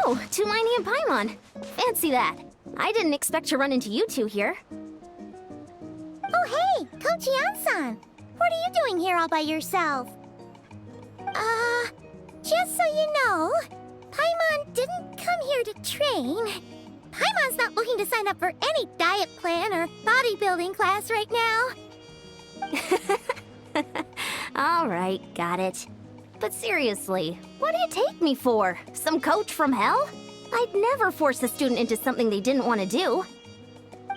Oh, Tumini and Paimon. Fancy that. I didn't expect to run into you two here. Oh, hey, Kochi-san. What are you doing here all by yourself? Just so you know, Paimon didn't come here to train. Paimon's not looking to sign up for any diet plan or bodybuilding class right now. All right, got it. But seriously, what do you take me for? Some coach from hell? I'd never force a student into something they didn't want to do.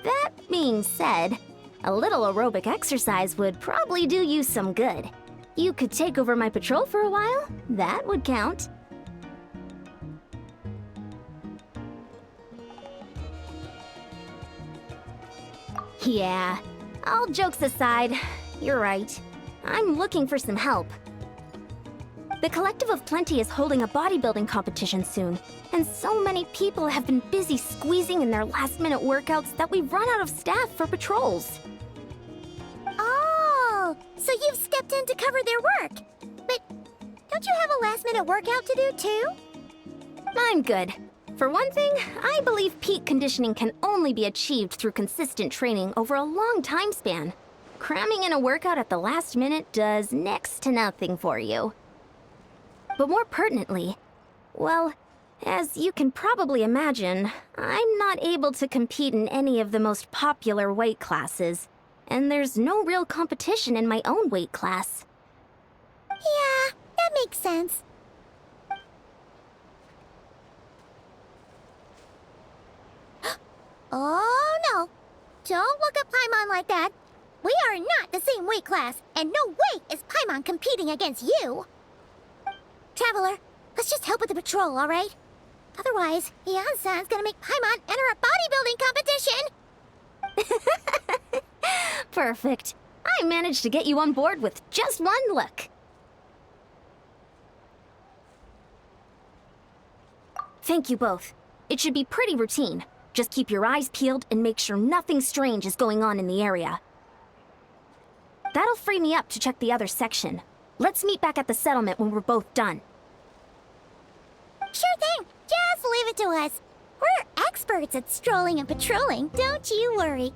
That being said, a little aerobic exercise would probably do you some good. You could take over my patrol for a while. That would count. Yeah, all jokes aside, you're right. I'm looking for some help. The Collective of Plenty is holding a bodybuilding competition soon, and so many people have been busy squeezing in their last-minute workouts that we've run out of staff for patrols. Oh, so you've stepped in to cover their work. But don't you have a last-minute workout to do too? I'm good. For one thing, I believe peak conditioning can only be achieved through consistent training over a long time span. Cramming in a workout at the last minute does next to nothing for you. But more pertinently, well, as you can probably imagine, I'm not able to compete in any of the most popular weight classes, and there's no real competition in my own weight class. Yeah, that makes sense. Oh no! Don't look at Paimon like that. We are not the same weight class, and no way is Paimon competing against you. Traveler, let's just help with the patrol, all right? Otherwise, Yan-san's gonna make Paimon enter a bodybuilding competition! Perfect. I managed to get you on board with just one look. Thank you both. It should be pretty routine. Just keep your eyes peeled and make sure nothing strange is going on in the area. That'll free me up to check the other section. Let's meet back at the settlement when we're both done. Sure thing. Just leave it to us. We're experts at strolling and patrolling, don't you worry.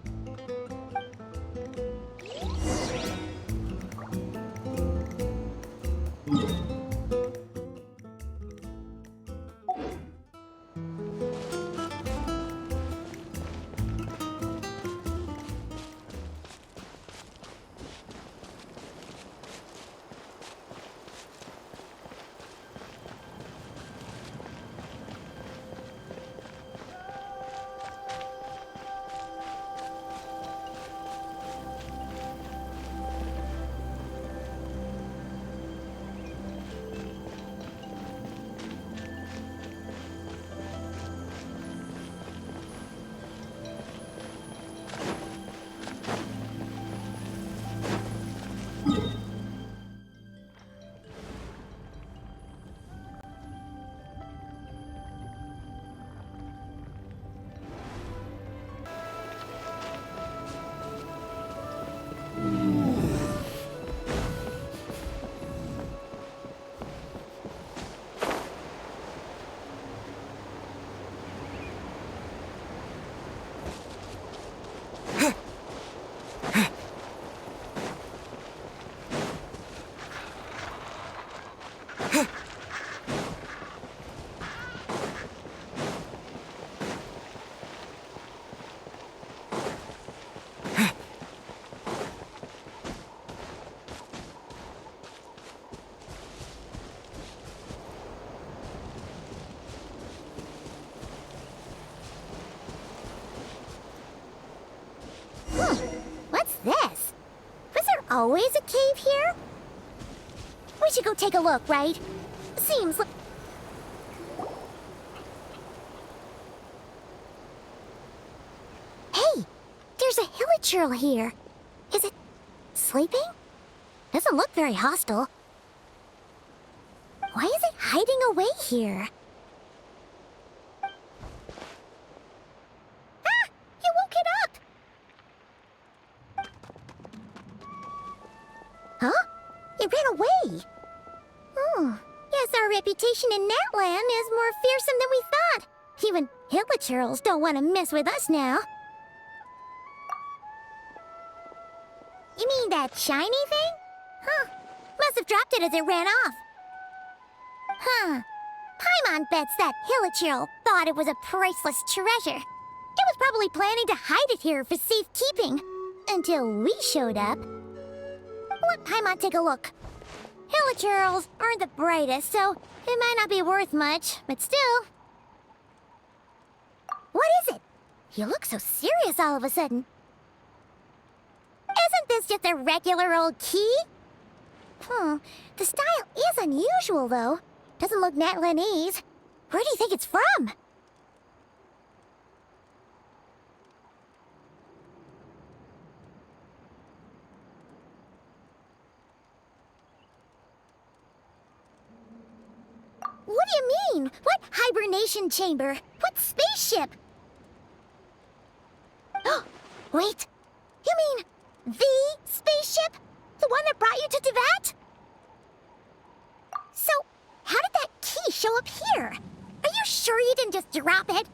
What's this? Was there always a cave here? We should go take a look, right? Seems like... Hey! There's a hilichurl here. Is it sleeping? Doesn't look very hostile. Why is it hiding away here? Ah! You woke it up! Huh? It ran away. Oh, yes, our reputation competition in Natland is more fearsome than we thought. Even hilichurls don't want to mess with us now. You mean that shiny thing? Huh. Must have dropped it as it ran off. Huh. Paimon bets that hilichurl thought it was a priceless treasure. It was probably planning to hide it here for safekeeping. Until we showed up. Let Paimon take a look. Hilichurls aren't the brightest, so it might not be worth much, but still. What is it? You look so serious all of a sudden. Isn't this just a regular old key? The style is unusual, though. Doesn't look Natlanese. Where do you think it's from? What do you mean? What hibernation chamber? What spaceship? Wait, you mean the spaceship? The one that brought you to Teyvat? So, how did that key show up here? Are you sure you didn't just drop it?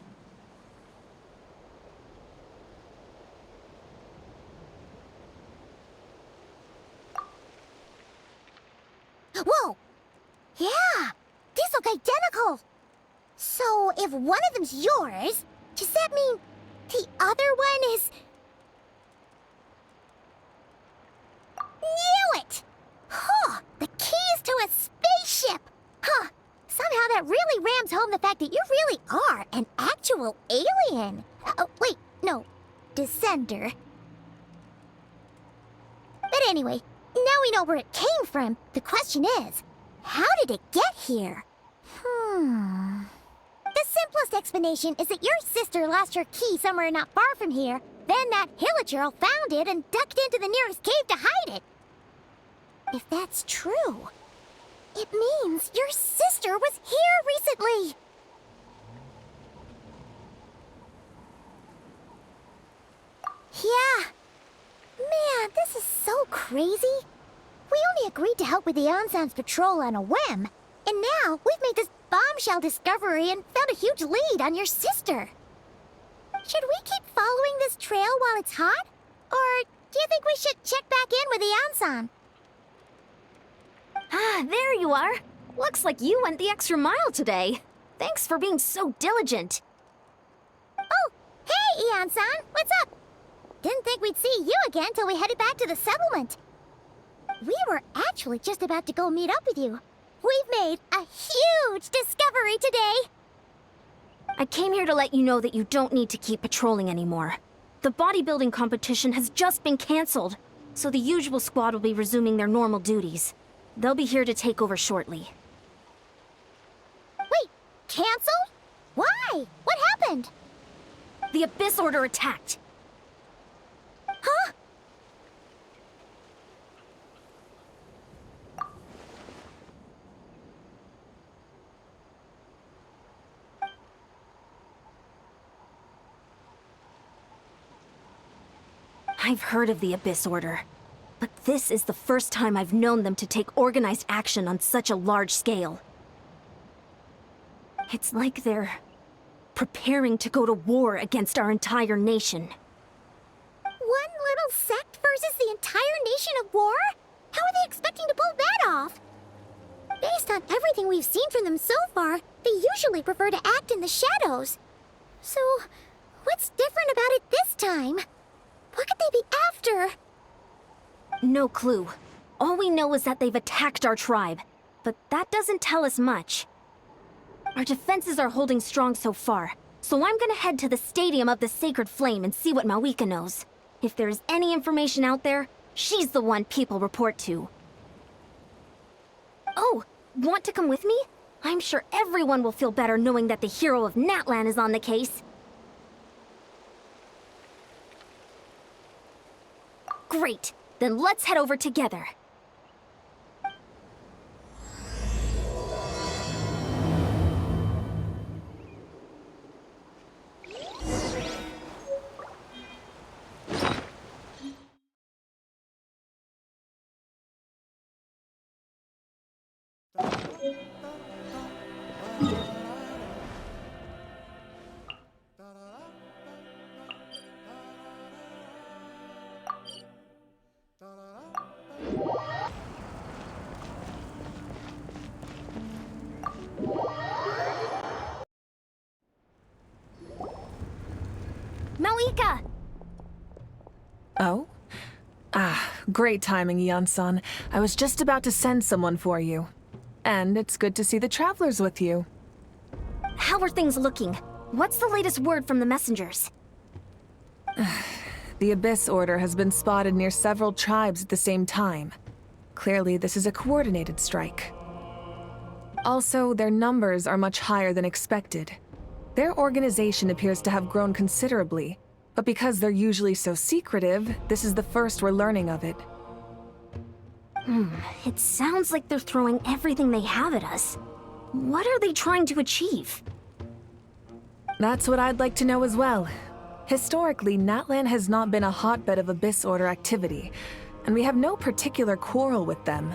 Whoa! Yeah! These look identical! So, if one of them's yours, does that mean the other one is... Knew it! Huh! The keys to a spaceship! Huh! Somehow that really rams home the fact that you really are an actual alien! Wait, no. Descender. But anyway, now we know where it came from. The question is, how did it get here? The simplest explanation is that your sister lost her key somewhere not far from here. Then that hilichurl found it and ducked into the nearest cave to hide it. If that's true, it means your sister was here recently. Yeah. Man, this is so crazy. We only agreed to help with the Ansan's patrol on a whim. And now we've made this bombshell discovery and found a huge lead on your sister. Should we keep following this trail while it's hot? Or do you think we should check back in with the Ansan? Ah, there you are. Looks like you went the extra mile today. Thanks for being so diligent. Oh, hey, Ian-san, what's up? Didn't think we'd see you again till we headed back to the settlement. We were actually just about to go meet up with you. We've made a huge discovery today. I came here to let you know that you don't need to keep patrolling anymore. The bodybuilding competition has just been canceled, so the usual squad will be resuming their normal duties. They'll be here to take over shortly. Wait, canceled? Why? What happened? The Abyss Order attacked. Huh? I've heard of the Abyss Order, but this is the first time I've known them to take organized action on such a large scale. It's like they're preparing to go to war against our entire nation. One little sect versus the entire nation of war? How are they expecting to pull that off? Based on everything we've seen from them so far, they usually prefer to act in the shadows. So, what's different about it this time? What could they be after? No clue. All we know is that they've attacked our tribe, but that doesn't tell us much. Our defenses are holding strong so far, so I'm gonna head to the Stadium of the Sacred Flame and see what Mawika knows. If there's any information out there, she's the one people report to. Oh, want to come with me? I'm sure everyone will feel better knowing that the hero of Natlan is on the case. Great, then let's head over together. Malika! Oh? Ah, great timing, Eon-san. I was just about to send someone for you. And it's good to see the travelers with you. How are things looking? What's the latest word from the messengers? The Abyss Order has been spotted near several tribes at the same time. Clearly, this is a coordinated strike. Also, their numbers are much higher than expected. Their organization appears to have grown considerably, but because they're usually so secretive, this is the first we're learning of it. It sounds like they're throwing everything they have at us. What are they trying to achieve? That's what I'd like to know as well. Historically, Natlan has not been a hotbed of Abyss Order activity, and we have no particular quarrel with them.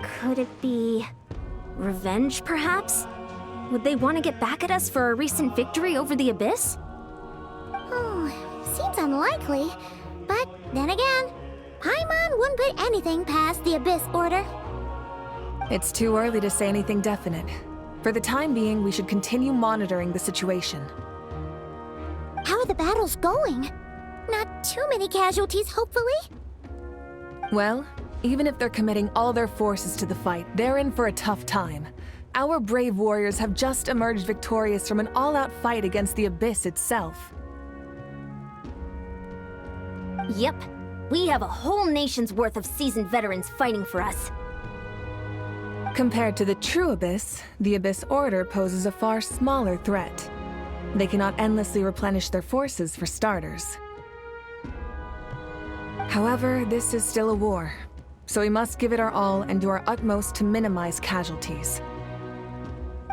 Could it be revenge, perhaps? Would they want to get back at us for a recent victory over the Abyss? Seems unlikely. But then again, Paimon wouldn't put anything past the Abyss Order. It's too early to say anything definite. For the time being, we should continue monitoring the situation. How are the battles going? Not too many casualties, hopefully? Well, even if they're committing all their forces to the fight, they're in for a tough time. Our brave warriors have just emerged victorious from an all-out fight against the Abyss itself. Yep. We have a whole nation's worth of seasoned veterans fighting for us. Compared to the true Abyss, the Abyss Order poses a far smaller threat. They cannot endlessly replenish their forces, for starters. However, this is still a war, so we must give it our all and do our utmost to minimize casualties.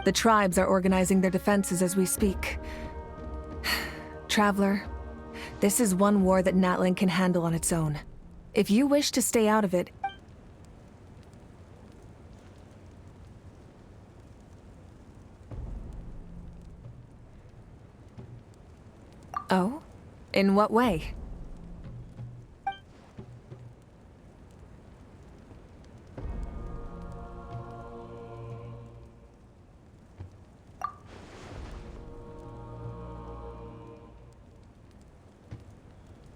The tribes are organizing their defenses as we speak. Traveler, this is one war that Natlan can handle on its own. If you wish to stay out of it... Oh? In what way?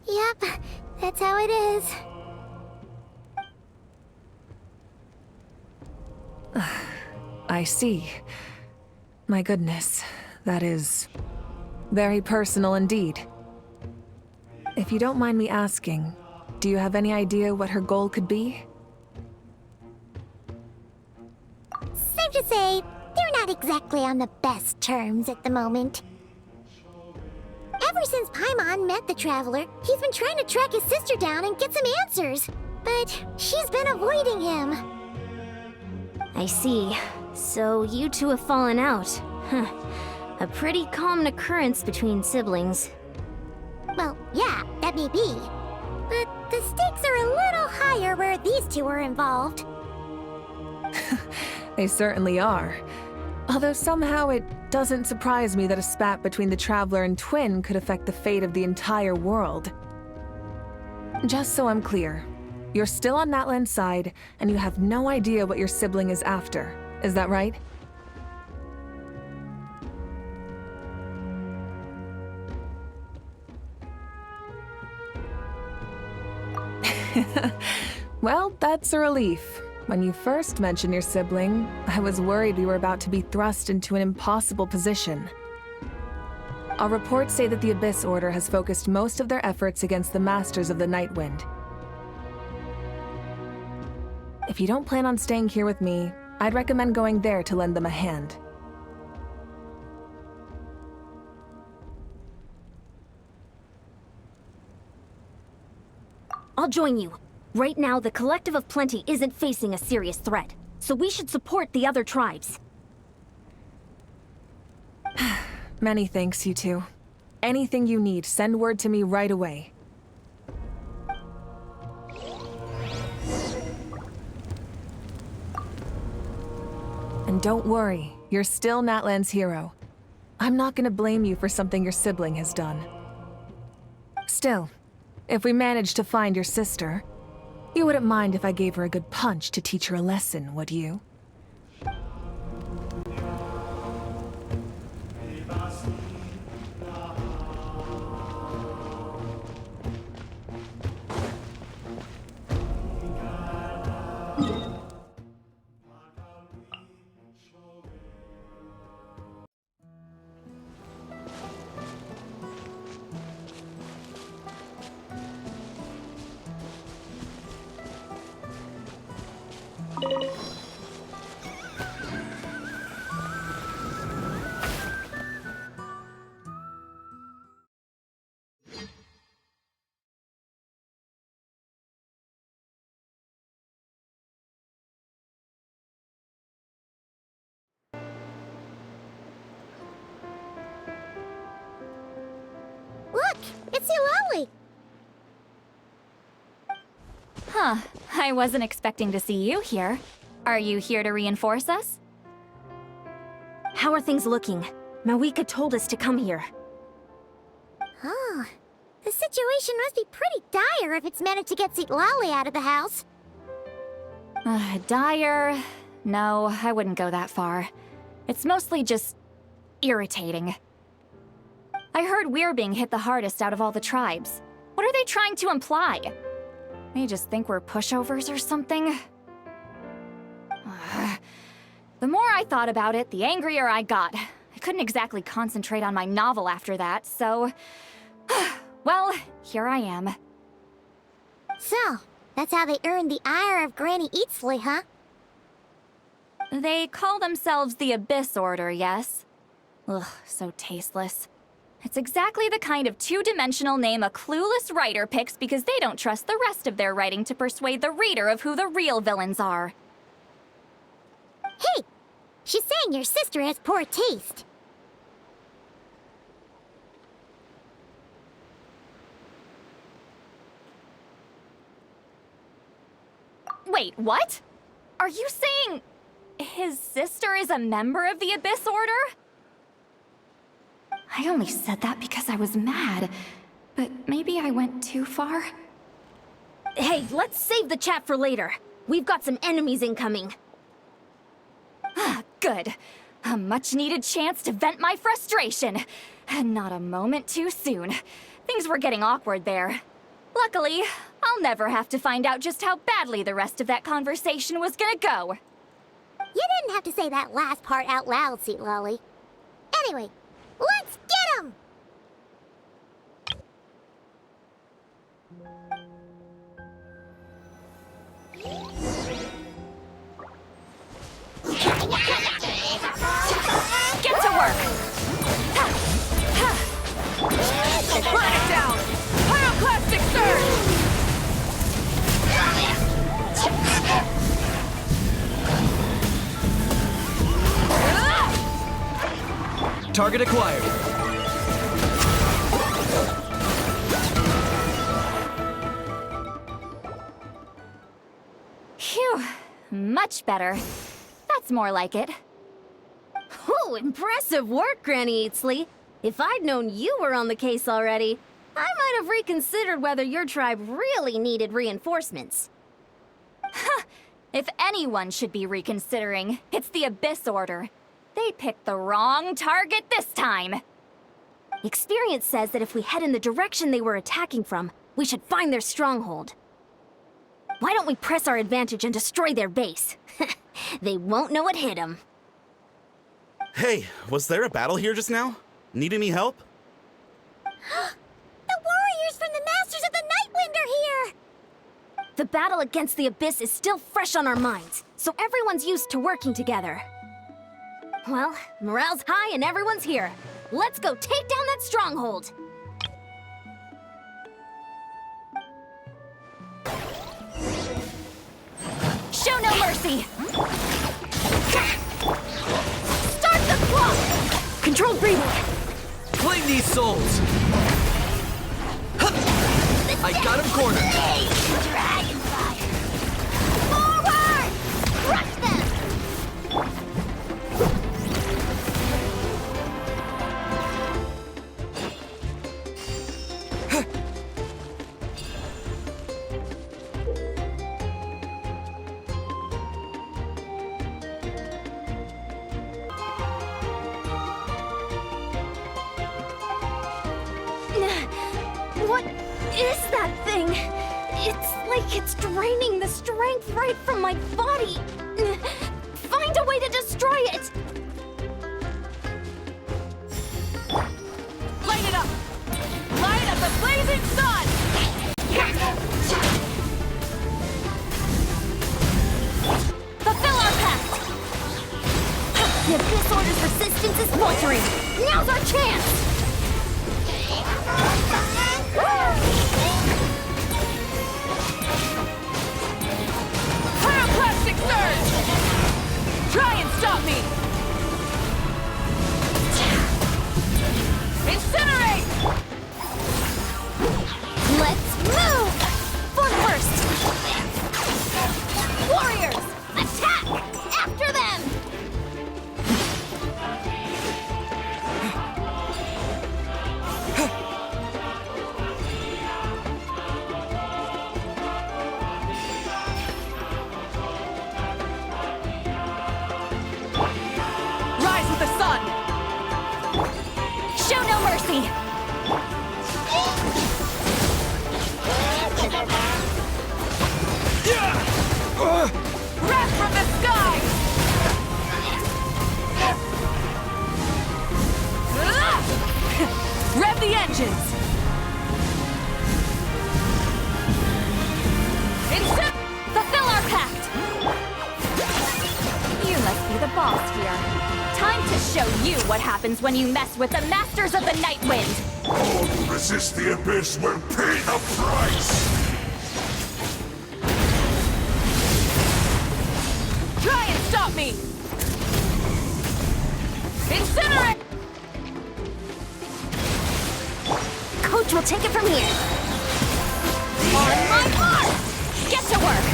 Yep, that's how it is. I see. My goodness, that is... very personal indeed. If you don't mind me asking, do you have any idea what her goal could be? Safe to say, they're not exactly on the best terms at the moment. Ever since Paimon met the Traveler, he's been trying to track his sister down and get some answers. But she's been avoiding him. I see. So you two have fallen out. Huh. A pretty common occurrence between siblings. Well, yeah, that may be. But the stakes are a little higher where these two are involved. They certainly are. Although somehow it doesn't surprise me that a spat between the Traveler and Twin could affect the fate of the entire world. Just so I'm clear, you're still on Natlan's side, and you have no idea what your sibling is after. Is that right? Well, that's a relief. When you first mentioned your sibling, I was worried we were about to be thrust into an impossible position. Our reports say that the Abyss Order has focused most of their efforts against the Masters of the Nightwind. If you don't plan on staying here with me, I'd recommend going there to lend them a hand. I'll join you. Right now, the Collective of Plenty isn't facing a serious threat, so we should support the other tribes. Many thanks, you two. Anything you need, send word to me right away. And don't worry, you're still Natlan's hero. I'm not gonna blame you for something your sibling has done. Still, if we manage to find your sister, you wouldn't mind if I gave her a good punch to teach her a lesson, would you? It's you, Lolly. Huh. I wasn't expecting to see you here. Are you here to reinforce us? How are things looking? Mawika told us to come here. Oh, the situation must be pretty dire if it's managed to get Lolly out of the house. Dire? No, I wouldn't go that far. It's mostly just irritating. I heard we're being hit the hardest out of all the tribes. What are they trying to imply? They just think we're pushovers or something? The more I thought about it, the angrier I got. I couldn't exactly concentrate on my novel after that, so... well, here I am. So, that's how they earned the ire of Granny Eatsley, huh? They call themselves the Abyss Order, yes? Ugh, so tasteless. It's exactly the kind of two-dimensional name a clueless writer picks because they don't trust the rest of their writing to persuade the reader of who the real villains are. Hey! She's saying your sister has poor taste. Wait, what? Are you saying his sister is a member of the Abyss Order? I only said that because I was mad, but maybe I went too far. Hey, let's save the chat for later. We've got some enemies incoming. Good. A much-needed chance to vent my frustration. And not a moment too soon. Things were getting awkward there. Luckily, I'll never have to find out just how badly the rest of that conversation was gonna go. You didn't have to say that last part out loud, Sweet Lolly. Anyway, let's get 'em! Get to work! Burn it down! Pyroclastic surge! Target acquired. Phew, much better. That's more like it. Oh, impressive work, Granny Eatsley. If I'd known you were on the case already, I might have reconsidered whether your tribe really needed reinforcements. If anyone should be reconsidering, it's the Abyss Order. They picked the wrong target this time. Experience says that if we head in the direction they were attacking from, we should find their stronghold. Why don't we press our advantage and destroy their base? They won't know it hit them. Hey, was there a battle here just now? Need any help? The warriors from the Masters of the Nightwind are here! The battle against the Abyss is still fresh on our minds, so everyone's used to working together. Well, morale's high and everyone's here. Let's go take down that stronghold! Show no mercy! Start the clock! Controlled breathing! Claim these souls! Huh. I got him cornered! Dragonfire! Forward! Crush them! What is that thing? It's like it's draining the strength right from my body. Find a way to destroy it! Light it up! Light up the blazing sun! Fulfill our pact! The Abyss Order's resistance is faltering! Now's our chance! Pyroclastic surge! Try and stop me! Incinerate! me! Wrath from the sky! Rev the engines! Fulfill our pact! You must be the boss here. Time to show you what happens when you mess with the Masters of the Night Wind! All who resist the abyss will pay the price! Try and stop me! Incinerate! Coach will take it from here. On my mark! Get to work!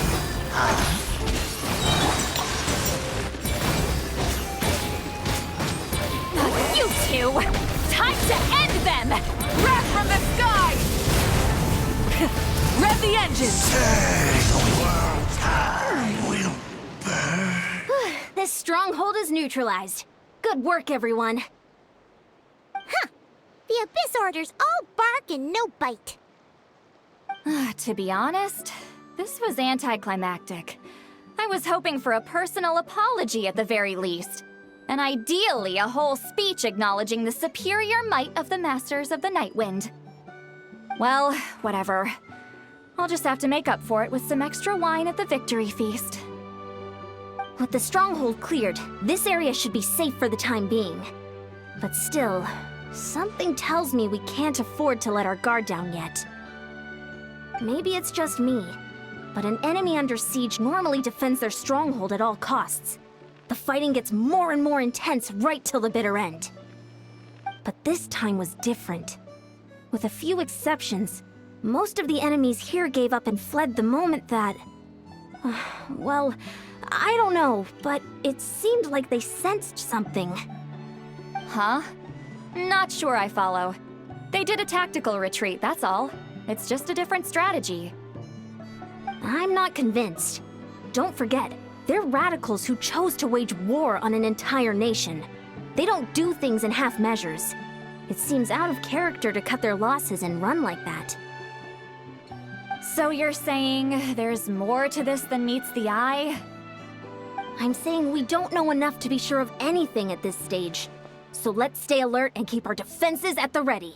You two! Time to end them! Wrath from the sky! Rev the engines! This stronghold is neutralized. Good work, everyone. The Abyss Order's all bark and no bite. To be honest, this was anticlimactic. I was hoping for a personal apology at the very least. And ideally, a whole speech acknowledging the superior might of the Masters of the Night Wind. Well, whatever. I'll just have to make up for it with some extra wine at the victory feast. With the stronghold cleared, this area should be safe for the time being. But still, something tells me we can't afford to let our guard down yet. Maybe it's just me, but an enemy under siege normally defends their stronghold at all costs. The fighting gets more and more intense right till the bitter end. But this time was different. With a few exceptions, most of the enemies here gave up and fled the moment that... well, I don't know, but it seemed like they sensed something. Huh? Not sure I follow. They did a tactical retreat, that's all. It's just a different strategy. I'm not convinced. Don't forget, they're radicals who chose to wage war on an entire nation. They don't do things in half measures. It seems out of character to cut their losses and run like that. So you're saying there's more to this than meets the eye? I'm saying we don't know enough to be sure of anything at this stage. So let's stay alert and keep our defenses at the ready.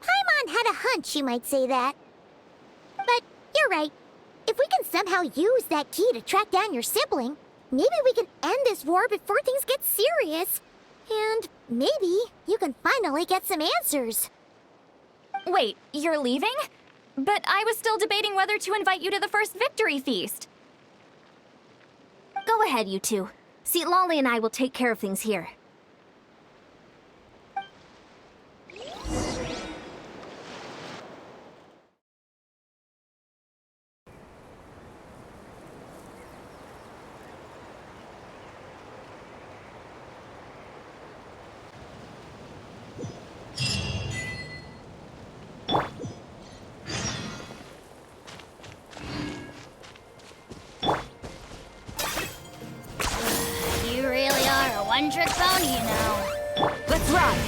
Paimon had a hunch you might say that. But you're right. If we can somehow use that key to track down your sibling, maybe we can end this war before things get serious. And maybe you can finally get some answers. Wait, you're leaving? But I was still debating whether to invite you to the first victory feast. Go ahead, you two. See, Lolly and I will take care of things here. You really are a one-trick pony, you know. Let's ride!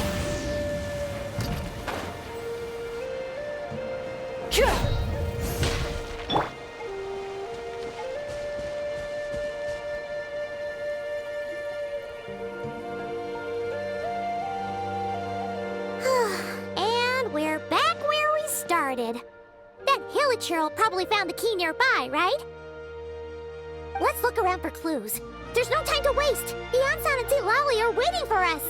And we're back where we started. That Hilichurl probably found the key nearby, right? Let's look around for clues. There's no time to waste. Beyonce and Lolly are waiting for us.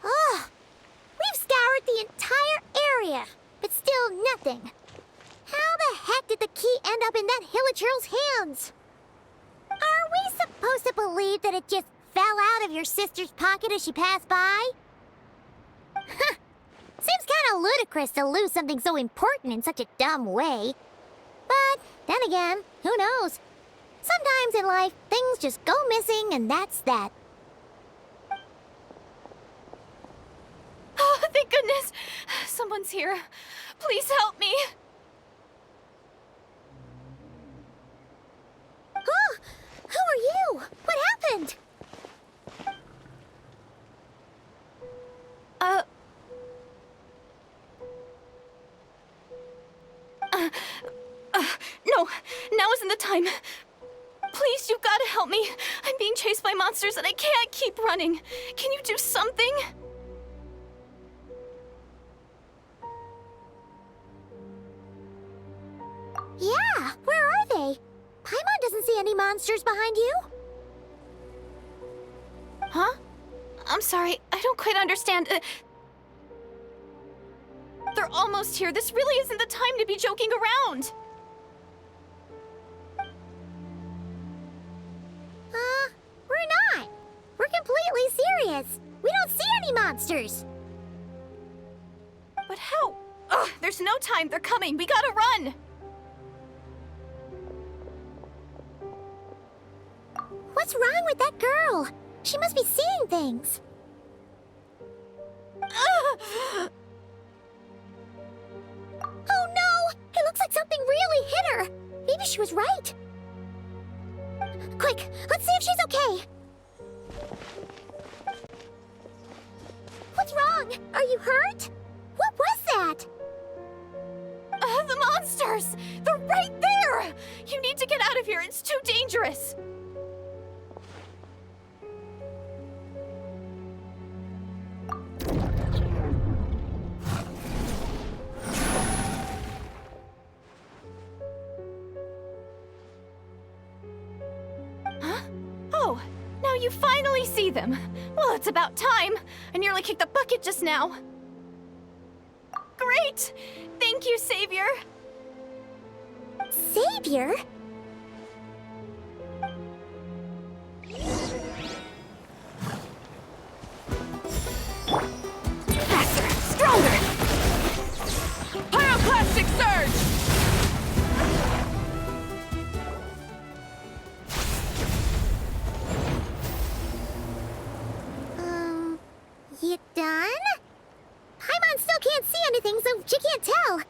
We've scoured the entire area, but still nothing. How the heck did the key end up in that Hilichurl's hands? Are we supposed to believe that it just fell out of your sister's pocket as she passed by? Seems kinda little ludicrous to lose something so important in such a dumb way. But then again, who knows? Sometimes in life, things just go missing and that's that. Oh, thank goodness! Someone's here. Please help me! Oh, who are you? What happened? No, now isn't the time. Please, you've got to help me. I'm being chased by monsters and I can't keep running. Can you do something? Yeah, where are they? Paimon doesn't see any monsters behind you. Huh? I'm sorry, I don't quite understand. They're almost here. This really isn't the time to be joking around. We're not. We're completely serious. We don't see any monsters. But how? Ugh, there's no time. They're coming. We gotta run. What's wrong with that girl? She must be seeing things. Ugh. Oh no! It looks like something really hit her. Maybe she was right. Quick, let's see if she's okay. What's wrong? Are you hurt? What was that? The monsters! They're right there! You need to get out of here. It's too dangerous. Oh, now you finally see them. Well, it's about time. I nearly kicked the bucket just now. Great! Thank you, Savior. Savior? Faster! Stronger! Pyroclastic surge! You done? Paimon still can't see anything, so she can't tell.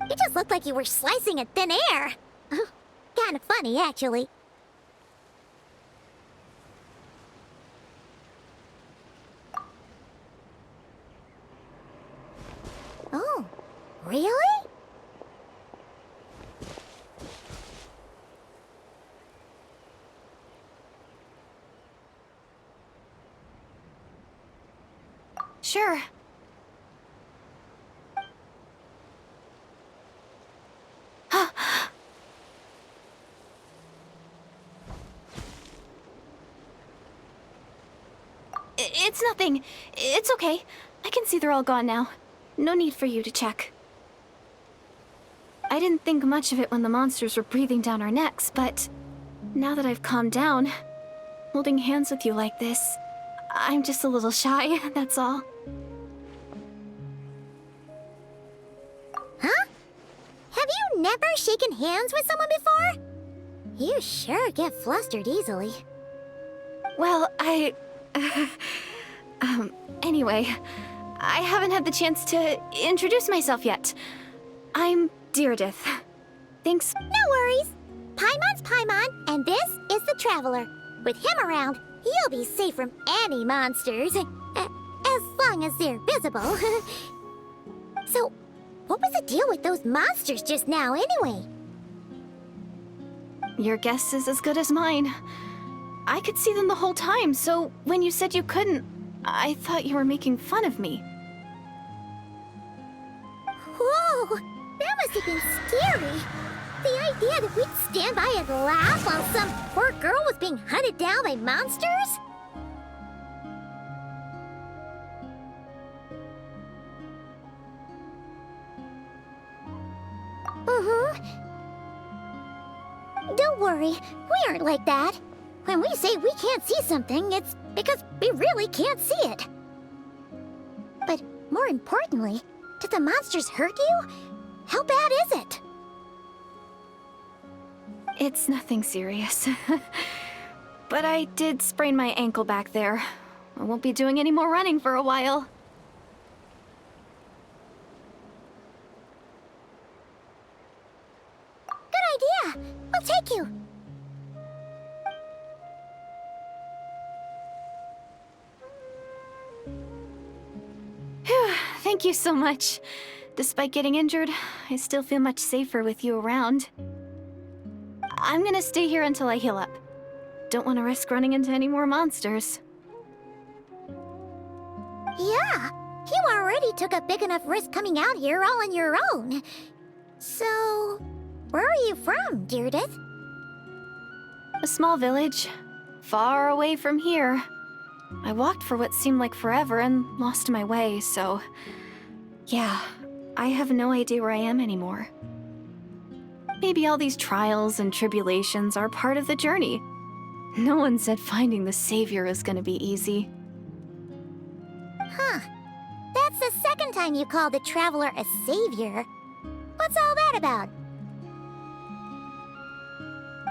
It just looked like you were slicing at thin air. Kinda funny, actually. Oh, really? Sure. It's nothing. It's okay. I can see they're all gone now. No need for you to check. I didn't think much of it when the monsters were breathing down our necks, but now that I've calmed down, holding hands with you like this, I'm just a little shy, that's all. Huh? Have you never shaken hands with someone before? You sure get flustered easily. Well, anyway, I haven't had the chance to introduce myself yet. I'm Deirdith. Thanks. No worries. Paimon's Paimon, and this is the Traveler. With him around, you'll be safe from any monsters. As long as they're visible. So, what was the deal with those monsters just now, anyway? Your guess is as good as mine. I could see them the whole time, so when you said you couldn't, I thought you were making fun of me. Whoa! That must have been scary. The idea that we'd stand by and laugh while some poor girl was being hunted down by monsters? Don't worry, we aren't like that. When we say we can't see something, it's because we really can't see it. But more importantly, did the monsters hurt you? How bad is it? It's nothing serious. But I did sprain my ankle back there. I won't be doing any more running for a while. Good idea. We'll take you. Phew, thank you so much. Despite getting injured, I still feel much safer with you around. I'm gonna stay here until I heal up. Don't want to risk running into any more monsters. Yeah, you already took a big enough risk coming out here all on your own. So, where are you from, Deirdith? A small village, far away from here. I walked for what seemed like forever and lost my way, so... yeah, I have no idea where I am anymore. Maybe all these trials and tribulations are part of the journey. No one said finding the Savior is gonna be easy. Huh. That's the second time you called the Traveler a savior. What's all that about?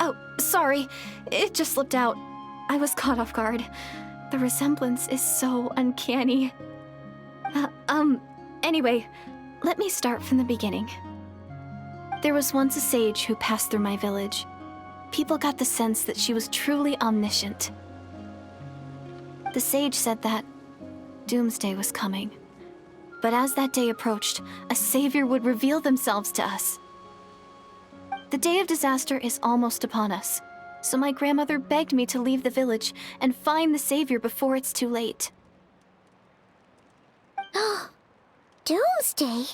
Oh, sorry. It just slipped out. I was caught off guard. The resemblance is so uncanny. Anyway, let me start from the beginning. There was once a sage who passed through my village. People got the sense that she was truly omniscient. The sage said that doomsday was coming. But as that day approached, a savior would reveal themselves to us. The day of disaster is almost upon us, so my grandmother begged me to leave the village and find the savior before it's too late. Doomsday?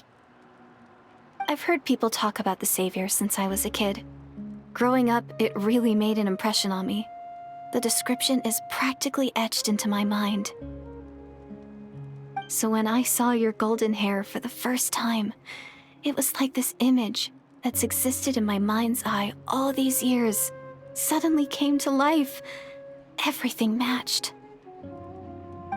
I've heard people talk about the savior since I was a kid. Growing up, it really made an impression on me. The description is practically etched into my mind. So when I saw your golden hair for the first time, it was like this image that's existed in my mind's eye all these years suddenly came to life. Everything matched.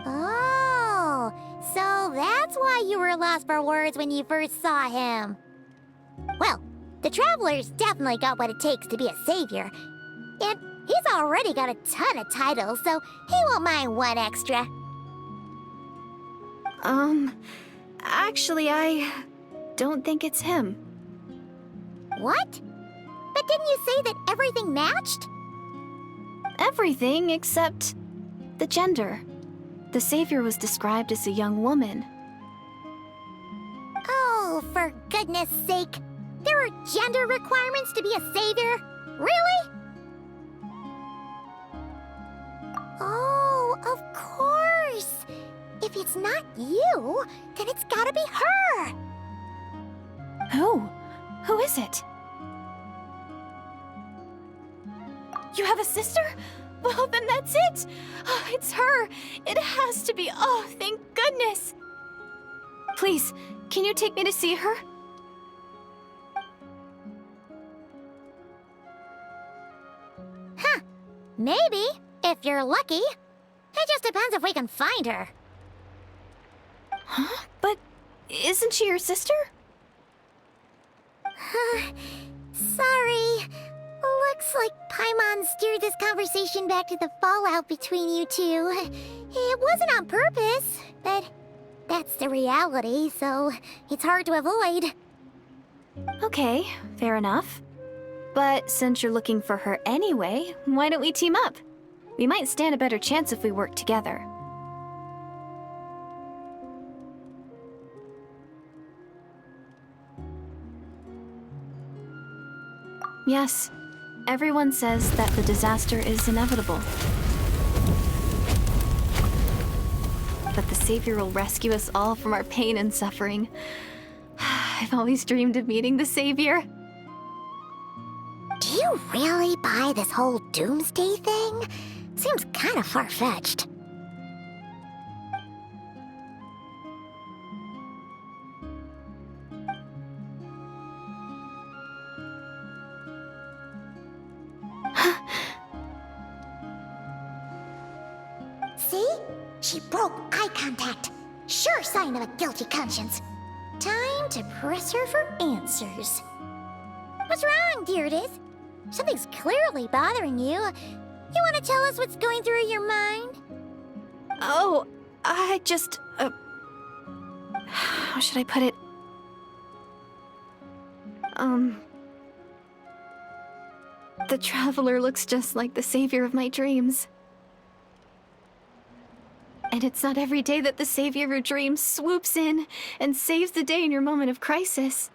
Oh, so that's why you were lost for words when you first saw him. Well, the Traveler's definitely got what it takes to be a savior. And he's already got a ton of titles, so he won't mind one extra. Actually, I don't think it's him. What? But didn't you say that everything matched? Everything except the gender. The savior was described as a young woman. Oh, for goodness sake. There are gender requirements to be a savior? Really? Oh, of course. If it's not you, then it's gotta be her. Who? Who is it? You have a sister? Well, then that's it! Oh, it's her! It has to be! Oh, thank goodness! Please, can you take me to see her? Huh. Maybe, if you're lucky. It just depends if we can find her. Huh? But isn't she your sister? Sorry. Looks like Paimon steered this conversation back to the fallout between you two. It wasn't on purpose, but that's the reality, so it's hard to avoid. Okay, fair enough. But since you're looking for her anyway, why don't we team up? We might stand a better chance if we work together. Yes, everyone says that the disaster is inevitable. But the Savior will rescue us all from our pain and suffering. I've always dreamed of meeting the Savior. Do you really buy this whole doomsday thing? Seems kind of far-fetched. See? She broke eye contact. Sure sign of a guilty conscience. Time to press her for answers. What's wrong, Deirdis? Something's clearly bothering you. You want to tell us what's going through your mind? Oh, I just... how should I put it? The Traveler looks just like the savior of my dreams. And it's not every day that the savior of your dreams swoops in and saves the day in your moment of crisis.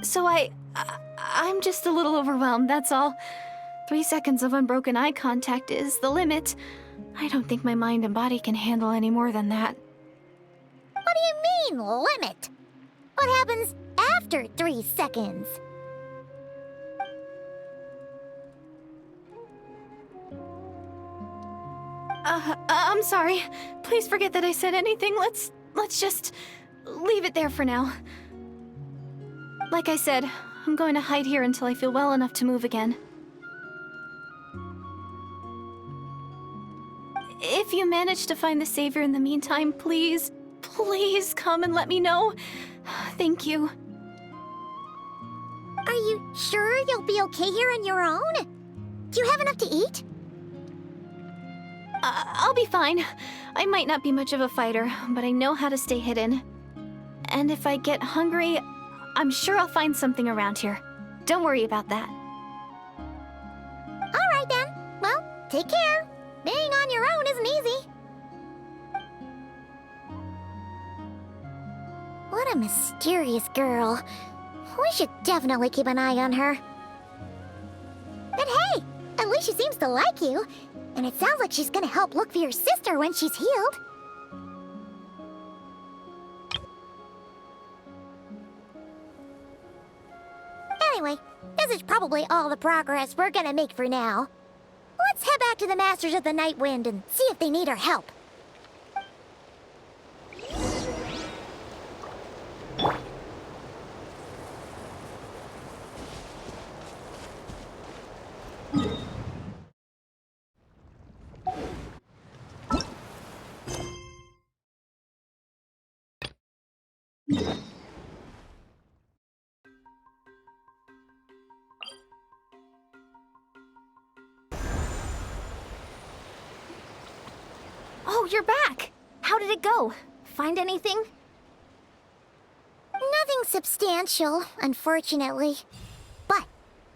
So I'm just a little overwhelmed, that's all. 3 seconds of unbroken eye contact is the limit. I don't think my mind and body can handle any more than that. What do you mean, limit? What happens after 3 seconds? I'm sorry. Please forget that I said anything. Let's just leave it there for now. Like I said, I'm going to hide here until I feel well enough to move again. If you manage to find the Savior in the meantime, please come and let me know. Thank you. Are you sure you'll be okay here on your own? Do you have enough to eat? I'll be fine. I might not be much of a fighter, but I know how to stay hidden. And if I get hungry, I'm sure I'll find something around here. Don't worry about that. All right then. Well, take care. Being on your own isn't easy. What a mysterious girl. We should definitely keep an eye on her. But hey, at least she seems to like you. And it sounds like she's gonna help look for your sister when she's healed. Anyway, this is probably all the progress we're gonna make for now. Let's head back to the Masters of the Night Wind and see if they need our help. Oh, you're back! How did it go? Find anything? Nothing substantial, unfortunately. But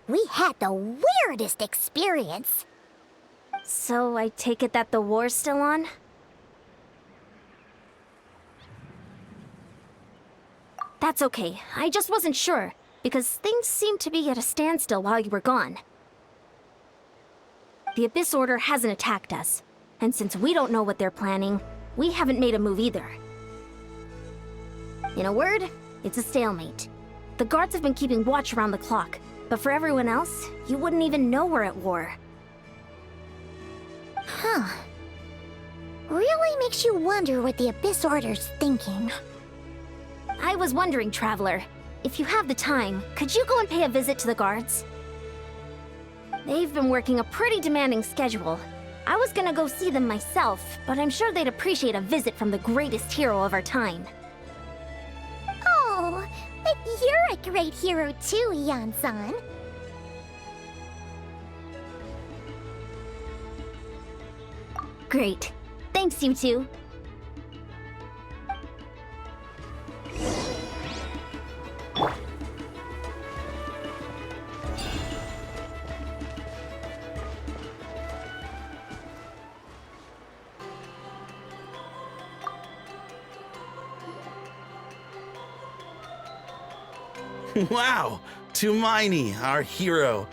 we had the weirdest experience. So I take it that the war's still on? That's okay. I just wasn't sure, because things seemed to be at a standstill while you were gone. The Abyss Order hasn't attacked us, and since we don't know what they're planning, we haven't made a move either. In a word, it's a stalemate. The guards have been keeping watch around the clock, but for everyone else, you wouldn't even know we're at war. Huh. Really makes you wonder what the Abyss Order's thinking. I was wondering, Traveler, if you have the time, could you go and pay a visit to the guards? They've been working a pretty demanding schedule. I was gonna go see them myself, but I'm sure they'd appreciate a visit from the greatest hero of our time. Oh, but you're a great hero too, Yan-san. Great. Thanks, you two. Wow, Tumaini, our hero.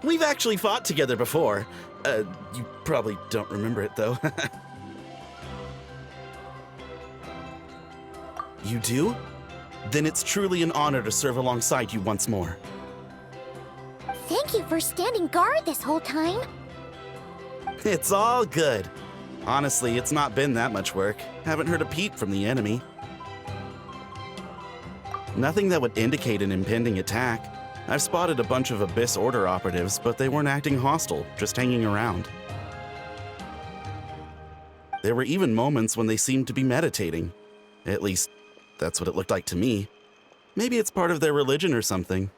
We've actually fought together before. You probably don't remember it, though. You do? Then it's truly an honor to serve alongside you once more. Thank you for standing guard this whole time. It's all good. Honestly, it's not been that much work. Haven't heard a peep from the enemy. Nothing that would indicate an impending attack. I've spotted a bunch of Abyss Order operatives, but they weren't acting hostile, just hanging around. There were even moments when they seemed to be meditating. At least, that's what it looked like to me. Maybe it's part of their religion or something.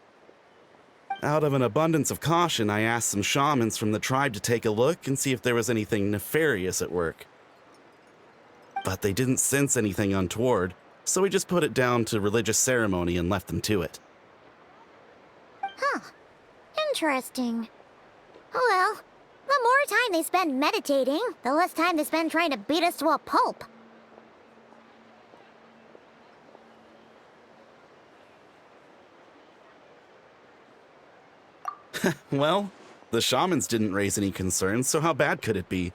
Out of an abundance of caution, I asked some shamans from the tribe to take a look and see if there was anything nefarious at work. But they didn't sense anything untoward, so we just put it down to religious ceremony and left them to it. Huh. Interesting. Oh well, the more time they spend meditating, the less time they spend trying to beat us to a pulp. Well, the shamans didn't raise any concerns, so how bad could it be?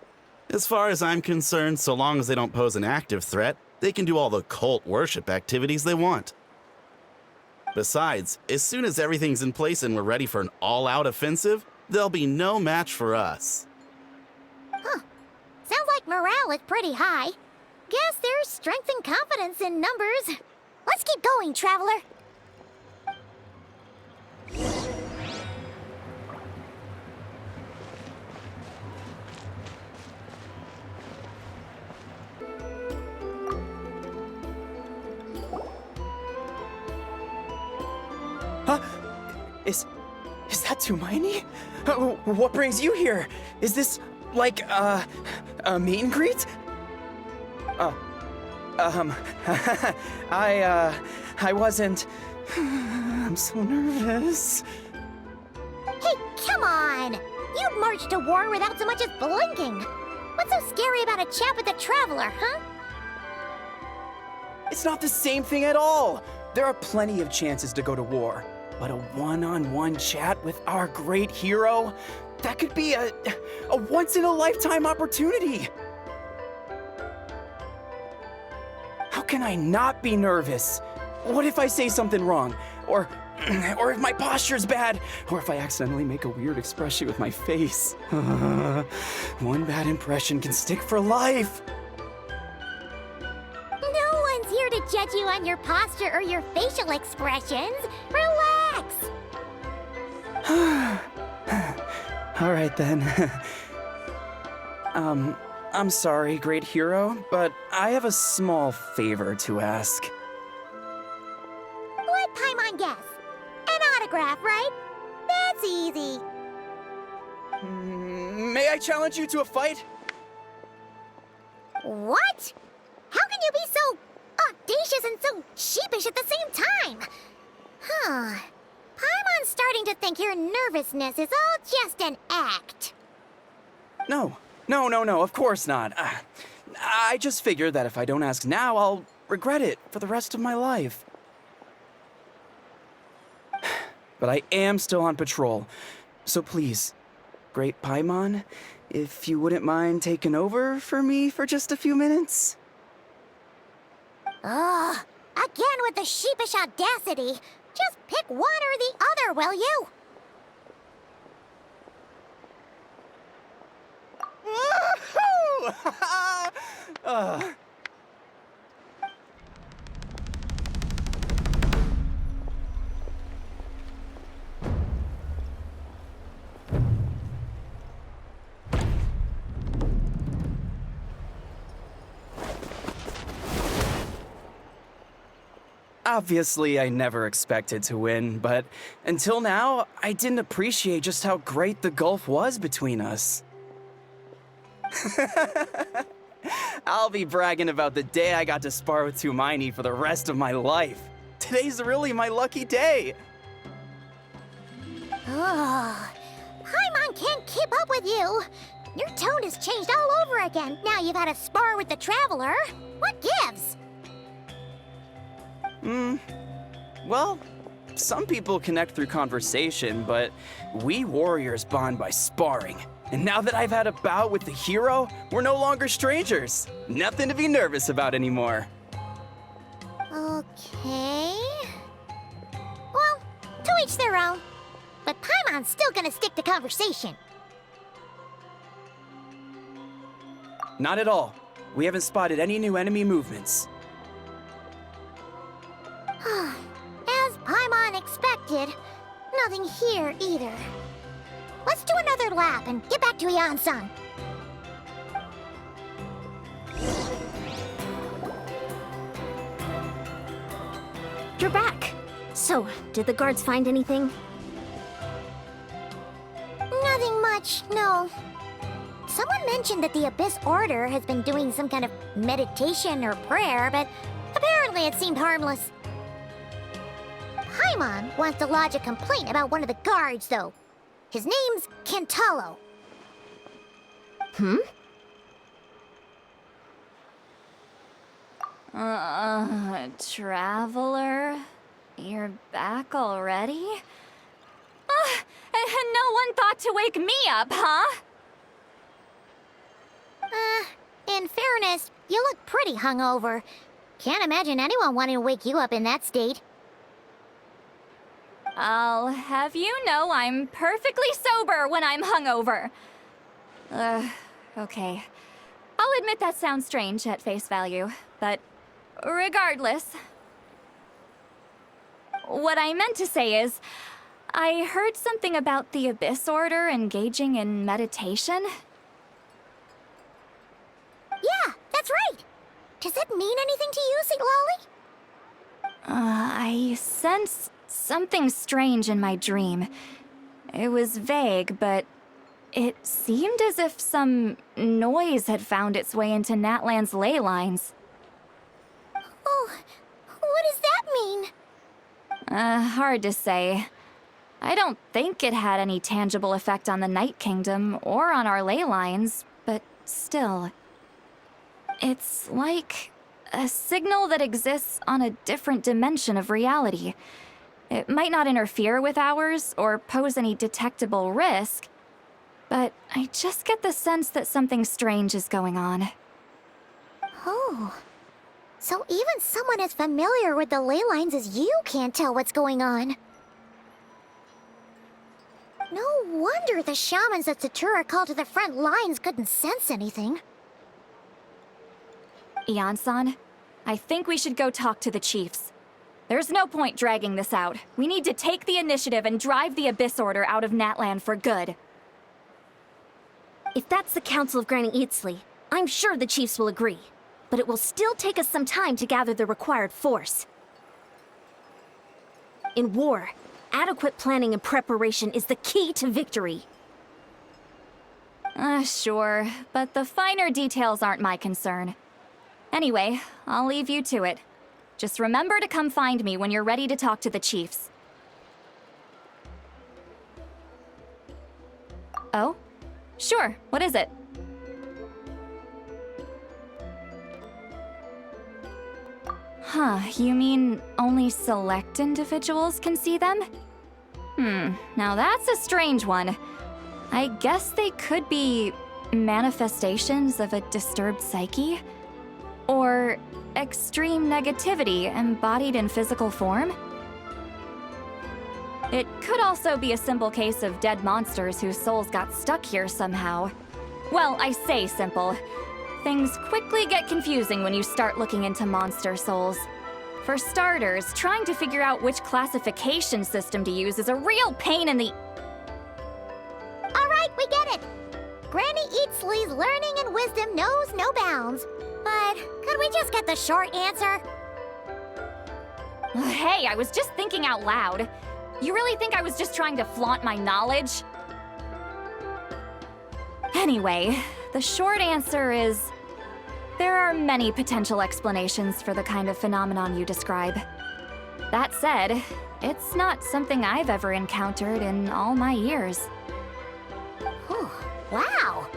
As far as I'm concerned, so long as they don't pose an active threat, they can do all the cult worship activities they want. Besides, as soon as everything's in place and we're ready for an all-out offensive, there'll be no match for us. Huh. Sounds like morale is pretty high. Guess there's strength and confidence in numbers. Let's keep going, Traveler. Huh? Is that Tumaini? What brings you here? Is this, like, a meet and greet? Oh. I wasn't... I'm so nervous. Hey, come on! You marched to war without so much as blinking. What's so scary about a chat with a Traveler, huh? It's not the same thing at all. There are plenty of chances to go to war. But a one-on-one chat with our great hero? That could be a once-in-a-lifetime opportunity. How can I not be nervous? What if I say something wrong? Or if my posture's bad? Or if I accidentally make a weird expression with my face? One bad impression can stick for life. No one's here to judge you on your posture or your facial expressions. Relax! All right then. I'm sorry, great hero, but I have a small favor to ask. Let Paimon guess. An autograph, right? That's easy. May I challenge you to a fight? What? How can you be so audacious and so sheepish at the same time? Huh. Paimon's starting to think your nervousness is all just an act. No, of course not. I just figured that if I don't ask now, I'll regret it for the rest of my life. But I am still on patrol, so please, Great Paimon, if you wouldn't mind taking over for me for just a few minutes? Ugh, again with the sheepish audacity. Just pick one or the other, will you? Woohoo! Obviously, I never expected to win, but until now, I didn't appreciate just how great the gulf was between us. I'll be bragging about the day I got to spar with Tumaini for the rest of my life. Today's really my lucky day. Ugh, Paimon can't keep up with you. Your tone has changed all over again. Now you've had a spar with the Traveler. What gives? Well, some people connect through conversation, but we warriors bond by sparring. And now that I've had a bout with the hero, we're no longer strangers. Nothing to be nervous about anymore. Okay. Well, to each their own. But Paimon's still gonna stick to conversation. Not at all. We haven't spotted any new enemy movements. As Paimon expected, nothing here either. Let's do another lap and get back to Yan-san. You're back. So, did the guards find anything? Nothing much, no. Someone mentioned that the Abyss Order has been doing some kind of meditation or prayer, but apparently it seemed harmless. Paimon wants to lodge a complaint about one of the guards, though. His name's Kentalo. Traveler? You're back already? And no one thought to wake me up, huh? In fairness, you look pretty hungover. Can't imagine anyone wanting to wake you up in that state. I'll have you know I'm perfectly sober when I'm hungover. Okay. I'll admit that sounds strange at face value, but regardless. What I meant to say is, I heard something about the Abyss Order engaging in meditation. Yeah, that's right. Does that mean anything to you, Siglali? I sensed something strange in my dream. It was vague, but it seemed as if some noise had found its way into Natlan's ley lines. Oh, what does that mean? Hard to say. I don't think it had any tangible effect on the Night Kingdom or on our ley lines, but still. It's like a signal that exists on a different dimension of reality. It might not interfere with ours or pose any detectable risk, but I just get the sense that something strange is going on. Oh. So even someone as familiar with the ley lines as you can't tell what's going on. No wonder the shamans that Satura called to the front lines couldn't sense anything. Ian-san, I think we should go talk to the chiefs. There's no point dragging this out. We need to take the initiative and drive the Abyss Order out of Natlan for good. If that's the Council of Granny Eatsley, I'm sure the chiefs will agree. But it will still take us some time to gather the required force. In war, adequate planning and preparation is the key to victory. Sure, but the finer details aren't my concern. Anyway, I'll leave you to it. Just remember to come find me when you're ready to talk to the chiefs. Oh? Sure, what is it? Huh, you mean only select individuals can see them? Now that's a strange one. I guess they could be manifestations of a disturbed psyche? Or extreme negativity embodied in physical form? It could also be a simple case of dead monsters whose souls got stuck here somehow. Well, I say simple. Things quickly get confusing when you start looking into monster souls. For starters, trying to figure out which classification system to use is a real pain in the... Alright, we get it! Granny Eatsley's learning and wisdom knows no bounds. But could we just get the short answer? Hey, I was just thinking out loud. You really think I was just trying to flaunt my knowledge? Anyway, the short answer is... there are many potential explanations for the kind of phenomenon you describe. That said, it's not something I've ever encountered in all my years. Oh, wow.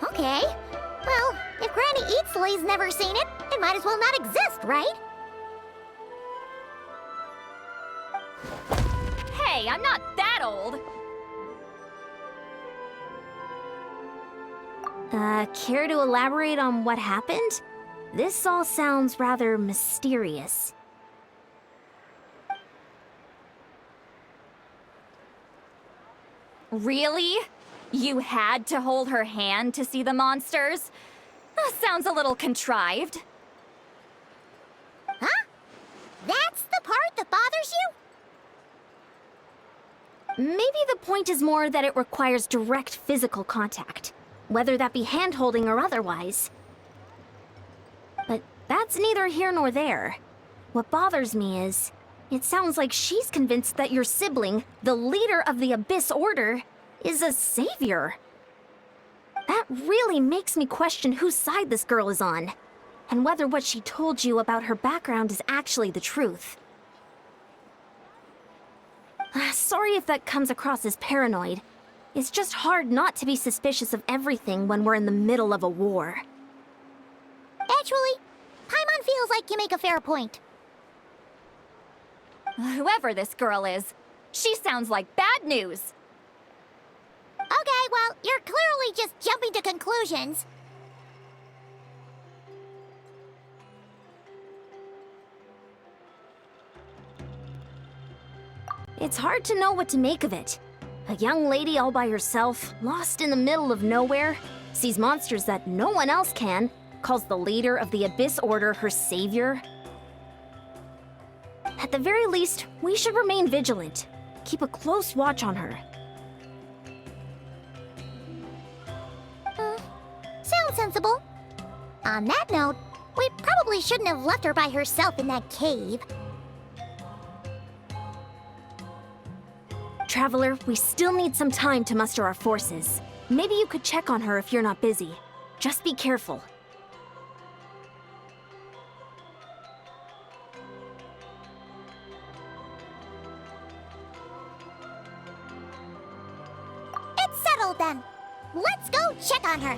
Okay. Well, if Granny Eatsley's never seen it, it might as well not exist, right? Hey, I'm not that old! Care to elaborate on what happened? This all sounds rather mysterious. Really? You had to hold her hand to see the monsters? Sounds a little contrived. Huh? That's the part that bothers you? Maybe the point is more that it requires direct physical contact, whether that be hand-holding or otherwise. That's neither here nor there. What bothers me is, it sounds like she's convinced that your sibling, the leader of the Abyss Order, is a savior. That really makes me question whose side this girl is on, and whether what she told you about her background is actually the truth. Sorry if that comes across as paranoid. It's just hard not to be suspicious of everything when we're in the middle of a war. Actually, Paimon feels like you make a fair point. Whoever this girl is, she sounds like bad news. Okay, well, you're clearly just jumping to conclusions. It's hard to know what to make of it. A young lady all by herself, lost in the middle of nowhere, sees monsters that no one else can, calls the leader of the Abyss Order her savior. At the very least, we should remain vigilant. Keep a close watch on her. Sounds sensible. On that note, we probably shouldn't have left her by herself in that cave. Traveler, we still need some time to muster our forces. Maybe you could check on her if you're not busy. Just be careful. It's settled then. Let's go check on her.